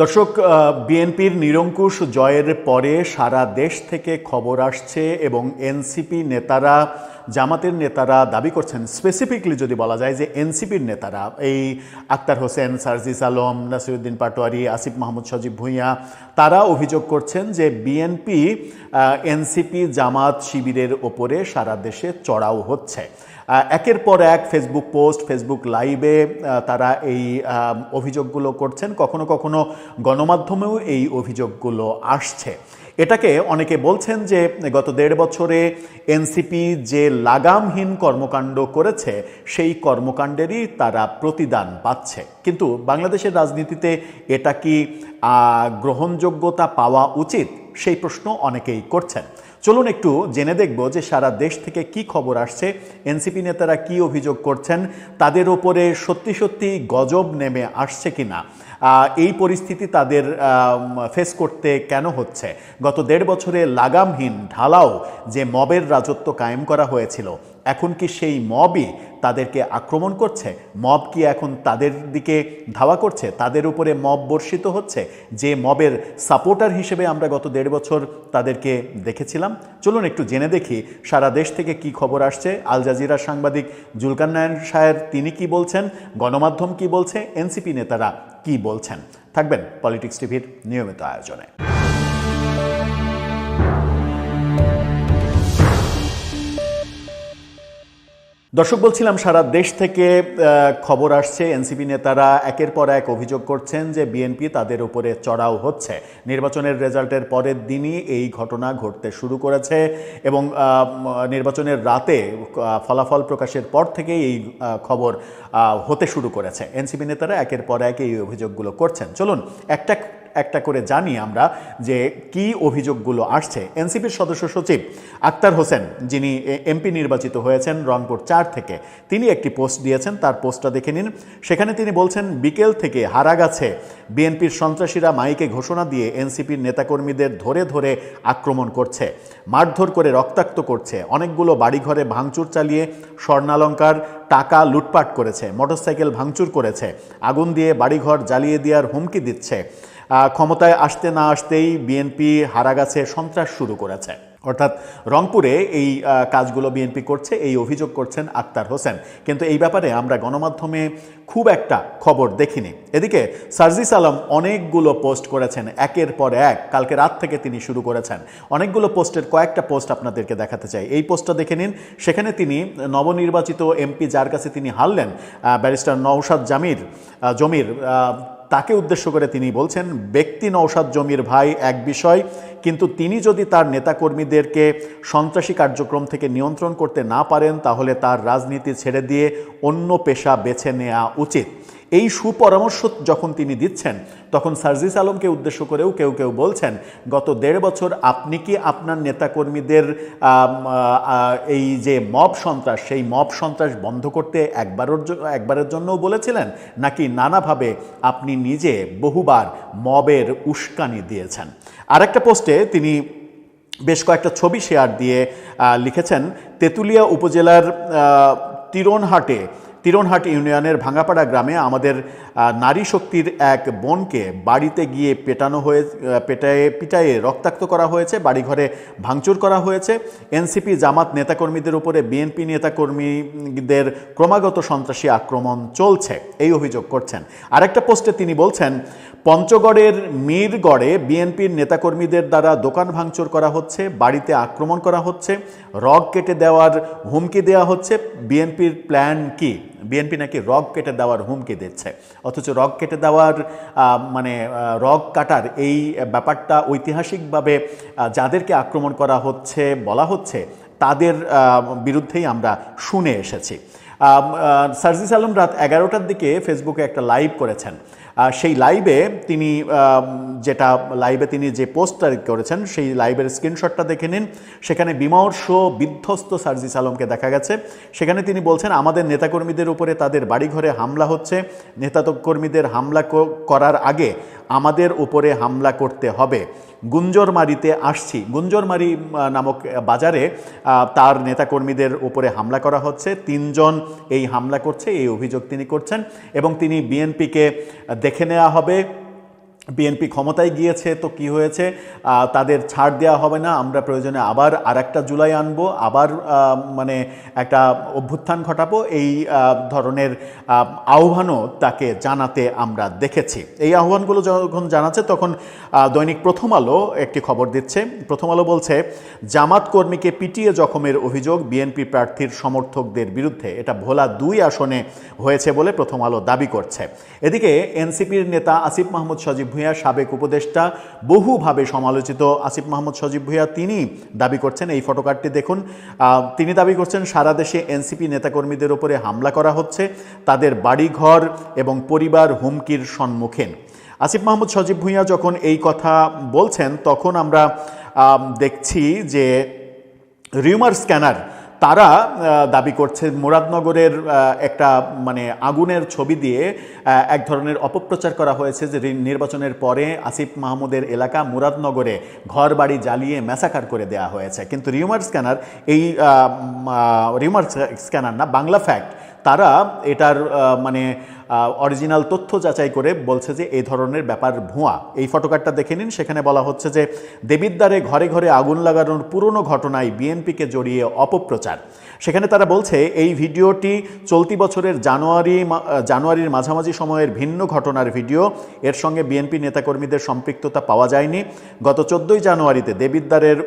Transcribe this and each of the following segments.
দর্শক, বিএনপির নিরঙ্কুশ জয়ের পরে সারা দেশ থেকে খবর আসছে এবং এনসিপি নেতারা, জামাতের নেতারা দাবি করছেন, স্পেসিফিকলি যদি বলা যায় যে এনসিপির নেতারা, এই আক্তার হোসেন, সার্জিস আলম, নাসিরুদ্দিন পাটোয়ারি, আসিফ মাহমুদ সজীব ভূঁইয়া, তারা অভিযোগ করছেন যে বিএনপি এনসিপি জামাত শিবিরের ওপরে সারা দেশে চড়াও হচ্ছে। একের পর এক ফেসবুক পোস্ট, ফেসবুক লাইভে তারা এই অভিযোগগুলো করছেন। কখনো কখনো গণমাধ্যমেও এই অভিযোগগুলো আসছে। এটাকে অনেকে বলছেন যে গত 1.5 বছরে এনসিপি যে লাগামহীন কর্মকাণ্ড করেছে সেই কর্মকাণ্ডেরই তারা প্রতিদান পাচ্ছে। কিন্তু বাংলাদেশের রাজনীতিতে এটা কি গ্রহণযোগ্যতা পাওয়া উচিত, সেই প্রশ্ন অনেকেই করছেন। চলুন একটু জেনে দেখব যে সারা দেশ থেকে কি খবর আসছে, এনসিপি নেতারা কি অভিযোগ করছেন, তাদের ওপরে সত্যি সত্যি গজব নেমে আসছে কিনা, এই পরিস্থিতি তাদের ফেস করতে কেন হচ্ছে। গত 1.5 বছরে লাগামহীন ঢালাও যে মবের রাজত্ব কায়েম করা হয়েছিল, এখন কি সেই মবই তাদেরকে আক্রমণ করছে? মব কি এখন তাদের দিকে ধাওয়া করছে? তাদের উপরে মব বর্ষিত হচ্ছে, যে মবের সাপোর্টার হিসেবে আমরা গত 1.5 বছর তাদেরকে দেখেছিলাম। চলুন একটু জেনে দেখি সারা দেশ থেকে কি খবর আসছে। আল জাজিরার সাংবাদিক জুলকারনায়ন সাহেব তিনি কি বলছেন, গণমাধ্যম কি বলছে, এনসিপি নেতারা কি বলছেন। থাকবেন পলিটিক্স টিভির নিয়মিত আয়োজনে। দর্শক, বলছিলাম সারা দেশ থেকে খবর আসছে। এনসিপি নেতারা একের পর এক অভিযোগ করছেন যে বিএনপি তাদের উপরে চড়াও হচ্ছে। নির্বাচনের রেজাল্টের পরের দিনই এই ঘটনা ঘটতে শুরু করেছে এবং নির্বাচনের রাতে ফলাফল প্রকাশের পর থেকেই এই খবর হতে শুরু করেছে। এনসিপি নেতারা একের পর এক এই অভিযোগগুলো করছেন। চলুন একটা একটা করে জানি আমরা যে কি অভিযোগগুলো আসছে। এনসিপির সদস্য সচিব আক্তার হোসেন, যিনি এমপি নির্বাচিত হয়েছেন রংপুর 4 থেকে, তিনি একটি পোস্ট দিয়েছেন। তার পোস্টটা দেখে নিন। সেখানে তিনি বলছেন, বিকেল থেকে হারাগাছে বিএনপির সন্ত্রাসীরা মাইকে ঘোষণা দিয়ে এনসিপির নেতাকর্মীদের ধরে ধরে আক্রমণ করছে, মারধর করে রক্তাক্ত করছে, অনেকগুলো বাড়িঘরে ভাঙচুর চালিয়ে স্বর্ণালংকার টাকা লুটপাট করেছে, মোটরসাইকেল ভাঙচুর করেছে, আগুন দিয়ে বাড়িঘর জ্বালিয়ে দেওয়ার হুমকি দিচ্ছে। ক্ষমতায় আসতে না আসতেই বিএনপি হারাগাছে সন্ত্রাস শুরু করেছে। অর্থাৎ রংপুরে এই কাজগুলো বিএনপি করছে, এই অভিযোগ করছেন আক্তার হোসেন। কিন্তু এই ব্যাপারে আমরা গণমাধ্যমে খুব একটা খবর দেখিনি। এদিকে সার্জিস আলম অনেকগুলো পোস্ট করেছেন একের পর এক। কালকে রাত থেকে তিনি শুরু করেছেন। অনেকগুলো পোস্টের কয়েকটা পোস্ট আপনাদেরকে দেখাতে চাই। এই পোস্টটা দেখে নিন। সেখানে তিনি নবনির্বাচিত এমপি, যার কাছে তিনি হারলেন, ব্যারিস্টার নওশাদ জমির, তাকে উদ্দেশ্য করে তিনি বলছেন, ব্যক্তি নওশাদ জমির ভাই এক বিষয়, কিন্তু তিনি যদি তার নেতাকর্মীদেরকে সন্ত্রাসী কার্যক্রম থেকে নিয়ন্ত্রণ করতে না পারেন, তাহলে তার রাজনীতি ছেড়ে দিয়ে অন্য পেশা বেছে নেওয়া উচিত। এই সুপরামর্শ যখন তিনি দিচ্ছেন, তখন সার্জিস আলমকে উদ্দেশ্য করেও কেউ কেউ বলছেন, গত 1.5 বছর আপনি কি আপনার নেতাকর্মীদের এই যে মব সন্ত্রাস, সেই মব সন্ত্রাস বন্ধ করতে একবারের জন্যও বলেছিলেন, নাকি নানাভাবে আপনি নিজে বহুবার মবের উস্কানি দিয়েছেন? আরেকটা পোস্টে তিনি বেশ কয়েকটা ছবি শেয়ার দিয়ে লিখেছেন, তেঁতুলিয়া উপজেলার তিরনহাট ইউনিয়নের ভাঙাপাড়া গ্রামে আমাদের নারী শক্তির এক বোনকে বাড়িতে গিয়ে পিটায়ে রক্তাক্ত করা হয়েছে, বাড়িঘরে ভাঙচুর করা হয়েছে। এনসিপি জামাত নেতাকর্মীদের উপরে বিএনপি নেতাকর্মীদের ক্রমাগত সন্ত্রাসী আক্রমণ চলছে, এই অভিযোগ করছেন। আরেকটা পোস্টে তিনি বলছেন, পঞ্চগড়ের মিরগড়ে বিএনপির নেতাকর্মীদের দ্বারা দোকান ভাঙচুর করা হচ্ছে, বাড়িতে আক্রমণ করা হচ্ছে, রগ কেটে দেওয়ার হুমকি দেওয়া হচ্ছে। বিএনপির প্ল্যান কি? বিএনপি নাকি রগ কেটে দেওয়ার হুমকি দিচ্ছে, অথচ রগ কেটে দেওয়ার রগ কাটার এই ব্যাপারটা ঐতিহাসিকভাবে যাদেরকে আক্রমণ করা হচ্ছে বলা হচ্ছে, তাদের বিরুদ্ধেই আমরা শুনে এসেছি। সার্জিস আলম রাত 11টার দিকে ফেসবুকে একটা লাইভ করেছেন। সেই লাইভে তিনি যে পোস্টটা করেছেন, সেই লাইভের স্ক্রিনশটটা দেখে নিন। সেখানে বিমর্ষ বিধ্বস্ত সার্জিস আলমকে দেখা গেছে। সেখানে তিনি বলছেন, আমাদের নেতাকর্মীদের উপরে তাদের বাড়িঘরে হামলা হচ্ছে, নেতাকর্মীদের হামলা করার আগে আমাদের উপরে হামলা করতে হবে। গুঞ্জরমারিতে আসছি, গুঞ্জরমারি নামক বাজারে তার নেতাকর্মীদের উপরে হামলা করা হচ্ছে, 3 জন এই হামলা করছে, এই অভিযোগ তিনি করছেন। এবং তিনি বিএনপিকে দেখে নেওয়া হবে, বিএনপি ক্ষমতায় গিয়েছে তো কি হয়েছে, তাদের ছাড় দেওয়া হবে না, আমরা প্রয়োজনে আবার আরেকটা জুলাই আনবো, আবার মানে একটা অভ্যুত্থান ঘটাবো, এই ধরনের আহ্বানও তাকে জানাতে আমরা দেখেছি। এই আহ্বানগুলো যখন জানাচ্ছে তখন দৈনিক প্রথম আলো একটি খবর দিচ্ছে। প্রথম আলো বলছে, জামাত কর্মীকে পিটিয়ে জখমের অভিযোগ বিএনপি প্রার্থীর সমর্থকদের বিরুদ্ধে। এটা ভোলা 2 আসনে হয়েছে বলে প্রথম আলো দাবি করছে। এদিকে এনসিপির নেতা আসিফ মাহমুদ সজীব ভূঁইয়া, সাবেক উপদেষ্টা, বহুভাবে সমালোচিত আসিফ মাহমুদ সজীব ভূঁইয়া, তিনি দাবি করছেন, এই ফটোকার্ডটি দেখুন, তিনি দাবি করছেন সারা দেশে এনসিপি নেতাকর্মীদের উপরে হামলা করা হচ্ছে, তাদের বাড়িঘর এবং পরিবার হুমকির সম্মুখীন। আসিফ মাহমুদ সজীব ভূঁইয়া যখন এই কথা বলছেন তখন আমরা দেখছি যে রিউমার স্ক্যানার তারা দাবি করছে মুরাদনগরের একটা মানে আগুনের ছবি দিয়ে এক ধরনের অপপ্রচার করা হয়েছে যে নির্বাচনের পরে আসিফ মাহমুদের এলাকা মুরাদনগরে ঘর বাড়ি জ্বালিয়ে ম্যাসাকার করে দেওয়া হয়েছে। কিন্তু রিউমার স্ক্যানার, এই রিউমার স্ক্যানার না, বাংলা ফ্যাক্ট, তারা এটার মানে অরিজিনাল তথ্য যাচাই করে বলছে যে এই ধরনের ব্যাপার ভুয়া। এই ফটোকার্ডটা দেখে নিন, সেখানে বলা হচ্ছে যে দেবিদ্বারে ঘরে ঘরে আগুন লাগানোর পুরনো ঘটনায় বিএনপিকে জড়িয়ে অপপ্রচার। সেখানে তারা বলছে এই ভিডিওটি চলতি বছরের জানুয়ারির মাঝামাঝি সময়ের ভিন্ন ঘটনার ভিডিও, এর সঙ্গে বিএনপি নেতাকর্মীদের সম্পৃক্ততা পাওয়া যায়নি। গত 14 জানুয়ারিতে দেবিদ্বারের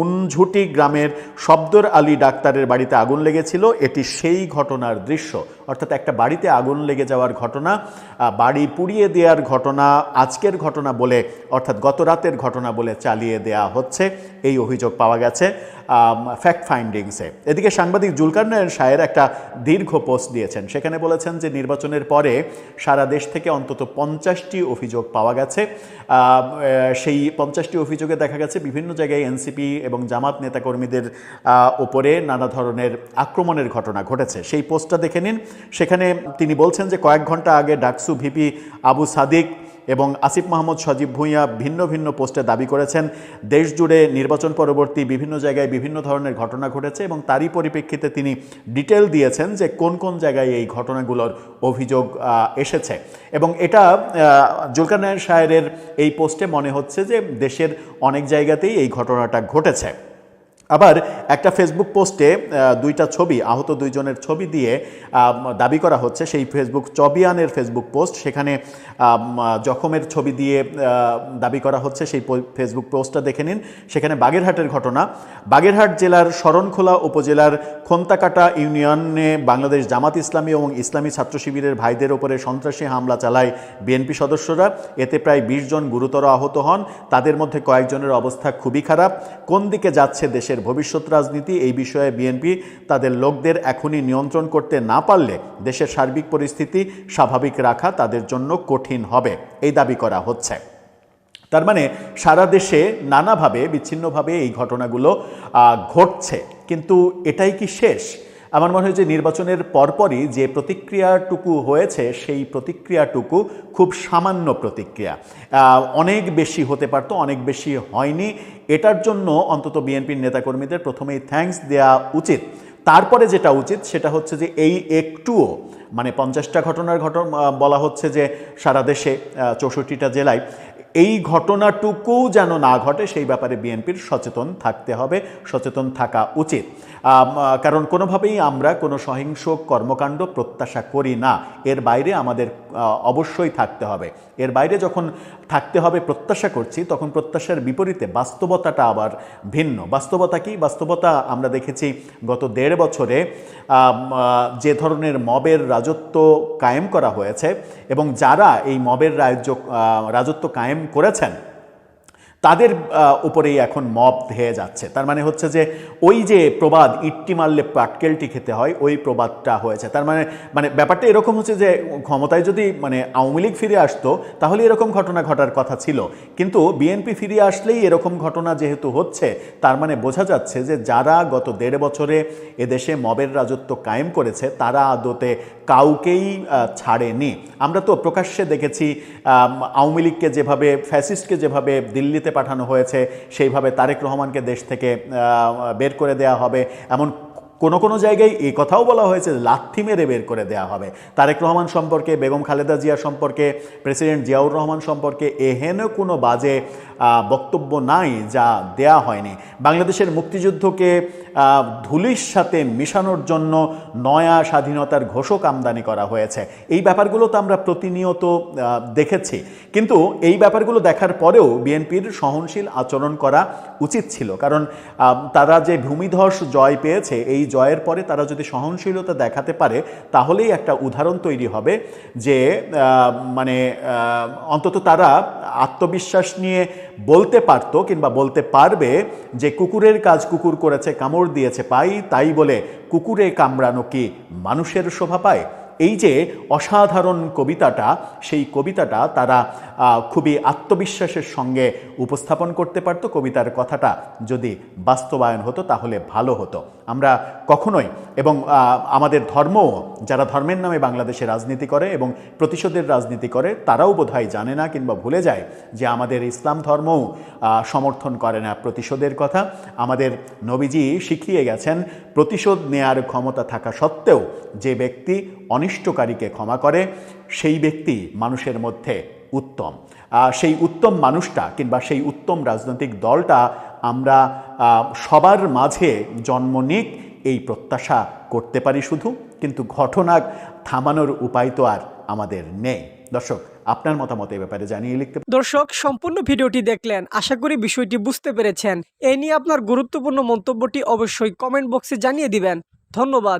উনঝুটি গ্রামের শব্দর আলী ডাক্তারের বাড়িতে আগুন লেগেছিল, এটি সেই ঘটনার দৃশ্য। অর্থাৎ একটা বাড়িতে আগুন লেগে যাওয়ার ঘটনা, বাড়ি পুড়িয়ে দেওয়ার ঘটনা আজকের ঘটনা বলে, অর্থাৎ গত রাতের ঘটনা বলে চালিয়ে দেয়া হচ্ছে, এই অভিযোগ পাওয়া গেছে ফ্যাক্ট ফাইন্ডিংসে। এদিকে সাংবাদিক জুলকারনায়ন শাহের একটা দীর্ঘ পোস্ট দিয়েছেন, সেখানে বলেছেন যে নির্বাচনের পরে সারা দেশ থেকে অন্তত 50টি অভিযোগ পাওয়া গেছে। সেই 50টি অভিযোগে দেখা গেছে বিভিন্ন জায়গায় এনসিপি এবং জামাত নেতাকর্মীদের ওপরে নানা ধরনের আক্রমণের ঘটনা ঘটেছে। সেই পোস্টটা দেখে নিন, সেখানে তিনি বলছেন যে কয়েক ঘন্টা আগে ডাকসু ভিপি আবু সাদিক এবং আসিফ মাহমুদ সজীব ভূঁইয়া ভিন্ন ভিন্ন পোস্টে দাবি করেছেন দেশ জুড়ে নির্বাচন পরবর্তী বিভিন্ন জায়গায় বিভিন্ন ধরনের ঘটনা ঘটেছে, এবং তারই পরিপ্রেক্ষিতে তিনি ডিটেল দিয়েছেন যে কোন কোন জায়গায় এই ঘটনাগুলোর অভিযোগ এসেছে। এবং এটা জুলকারনায়ন শাহের এই পোস্টে মনে হচ্ছে যে দেশের অনেক জায়গাতেই এই ঘটনাটা ঘটেছে। আবার একটা ফেসবুক পোস্টে দুইটা ছবি, আহত 2 জনের ছবি দিয়ে দাবি করা হচ্ছে, সেই ফেসবুক চবিয়ানের ফেসবুক পোস্ট, সেখানে জখমের ছবি দিয়ে দাবি করা হচ্ছে। সেই ফেসবুক পোস্টটা দেখে নিন, সেখানে বাগেরহাটের ঘটনা। বাগেরহাট জেলার শরণখোলা উপজেলার খন্তাকাটা ইউনিয়নে বাংলাদেশ জামাত ইসলামী এবং ইসলামী ছাত্র শিবিরের ভাইদের ওপরে সন্ত্রাসী হামলা চালায় বিএনপি সদস্যরা। এতে প্রায় 20 জন গুরুতর আহত হন, তাদের মধ্যে কয়েকজনের অবস্থা খুবই খারাপ। কোন দিকে যাচ্ছে দেশের ভবিষ্যৎ রাজনীতি, এই বিষয়ে বিএনপি তাদের লোকদের এখনই নিয়ন্ত্রণ করতে না পারলে দেশের সার্বিক পরিস্থিতি স্বাভাবিক রাখা তাদের জন্য কঠিন হবে, এই দাবি করা হচ্ছে। তার মানে সারা দেশে নানাভাবে বিচ্ছিন্নভাবে এই ঘটনাগুলো ঘটছে, কিন্তু এটাই কি শেষ? আমার মনে হয় যে নির্বাচনের পরপরই যে প্রতিক্রিয়াটুকু হয়েছে সেই প্রতিক্রিয়াটুকু খুব সামান্য প্রতিক্রিয়া, অনেক বেশি হতে পারতো, অনেক বেশি হয়নি। এটার জন্য অন্তত বিএনপির নেতাকর্মীদের প্রথমেই থ্যাঙ্কস দেওয়া উচিত। তারপরে যেটা উচিত সেটা হচ্ছে যে এই একটুও মানে 50টা ঘটনার বলা হচ্ছে যে সারা দেশে 64টা জেলায়, এই ঘটনাটুকু যেন না ঘটে সেই ব্যাপারে বিএনপির সচেতন থাকতে হবে, সচেতন থাকা উচিত। কারণ কোনোভাবেই আমরা কোনো সহিংস কর্মকাণ্ড প্রত্যাশা করি না, এর বাইরে আমাদের অবশ্যই থাকতে হবে। এর বাইরে যখন থাকতে হবে প্রত্যাশা করছি, তখন প্রত্যাশার বিপরীতে বাস্তবতাটা আবার ভিন্ন। বাস্তবতা কি? বাস্তবতা আমরা দেখেছি গত 1.5 বছরে যে ধরনের মবের রাজত্ব কায়েম করা হয়েছে, এবং যারা এই মবের রাজত্ব কায়েম করেছেন তাদের উপরেই এখন মব ধেয়ে যাচ্ছে। তার মানে হচ্ছে যে ওই যে প্রবাদ ইট্টি মারলে পাটকেলটি খেতে হয়, ওই প্রবাদটা হয়েছে। তার মানে ব্যাপারটা এরকম হচ্ছে যে ক্ষমতায় যদি মানে আওয়ামী লীগ ফিরে আসতো তাহলে এরকম ঘটনা ঘটার কথা ছিল, কিন্তু বিএনপি ফিরে আসলেই এরকম ঘটনা যেহেতু হচ্ছে, তার মানে বোঝা যাচ্ছে যে যারা গত 1.5 বছরে এদেশে মবের রাজত্ব কায়েম করেছে তারা আদতে কাউকেই ছাড়েনি। আমরা তো প্রকাশ্যে দেখেছি আওয়ামী লীগকে যেভাবে, ফ্যাসিস্টকে যেভাবে দিল্লিতে পাঠানো হয়েছে, সেইভাবে তারেক রহমানকে দেশ থেকে বের করে দেওয়া হবে, এমন কোনো কোনো জায়গায় এই কথাও বলা হয়েছে লাথি মেরে বের করে দেওয়া হবে। তারেক রহমান সম্পর্কে, বেগম খালেদা জিয়া সম্পর্কে, প্রেসিডেন্ট জিয়াউর রহমান সম্পর্কে এহেন কোনো বাজে বক্তব্য নাই যা দেয়া হয়নি। বাংলাদেশের মুক্তিযুদ্ধকে ধুলির সাথে মিশানোর জন্য নয়া স্বাধীনতার ঘোষক আমদানি করা হয়েছে। এই ব্যাপারগুলো তো আমরা প্রতিনিয়ত দেখেছি, কিন্তু এই ব্যাপারগুলো দেখার পরেও বিএনপির সহনশীল আচরণ করা উচিত ছিল। কারণ তারা যে ভূমিধস জয় পেয়েছে, এই জয়ের পরে তারা যদি সহনশীলতা দেখাতে পারে তাহলেই একটা উদাহরণ তৈরি হবে যে মানে অন্তত তারা আত্মবিশ্বাস নিয়ে বলতে পারতো কিংবা বলতে পারবে যে কুকুরের কাজ কুকুর করেছে, কামড় দিয়েছে পাই, তাই বলে কুকুরে কামড়ানো কি মানুষের শোভা পায়। এই যে অসাধারণ কবিতাটা, সেই কবিতাটা তারা খুবই আত্মবিশ্বাসের সঙ্গে উপস্থাপন করতে পারত। কবিতার কথাটা যদি বাস্তবায়ন হতো তাহলে ভালো হতো। আমরা কখনোই, এবং আমাদের ধর্মও, যারা ধর্মের নামে বাংলাদেশে রাজনীতি করে এবং প্রতিশোধের রাজনীতি করে, তারাও বোধহয় জানে না কিংবা ভুলে যায় যে আমাদের ইসলাম ধর্মও সমর্থন করে না প্রতিশোধের কথা। আমাদের নবীজি শিখিয়ে গেছেন প্রতিশোধ নেয়ার ক্ষমতা থাকা সত্ত্বেও যে ব্যক্তি অনিষ্টকারীকে ক্ষমা করে সেই ব্যক্তি মানুষের মধ্যে উত্তম। সেই উত্তম মানুষটা কিংবা সেই উত্তম রাজনৈতিক দলটা আমরা সবার মাঝে জন্ম নিক এই প্রত্যাশা করতে পারি শুধু, কিন্তু ঘটনা থামানোর উপায় তো আর আমাদের নেই। দর্শক, আপনার মতামত এই ব্যাপারে জানিয়ে লিখতে। দর্শক, সম্পূর্ণ ভিডিওটি দেখলেন, আশা করি বিষয়টি বুঝতে পেরেছেন। এই নিয়ে আপনার গুরুত্বপূর্ণ মন্তব্যটি অবশ্যই কমেন্ট বক্সে জানিয়ে দিবেন। ধন্যবাদ।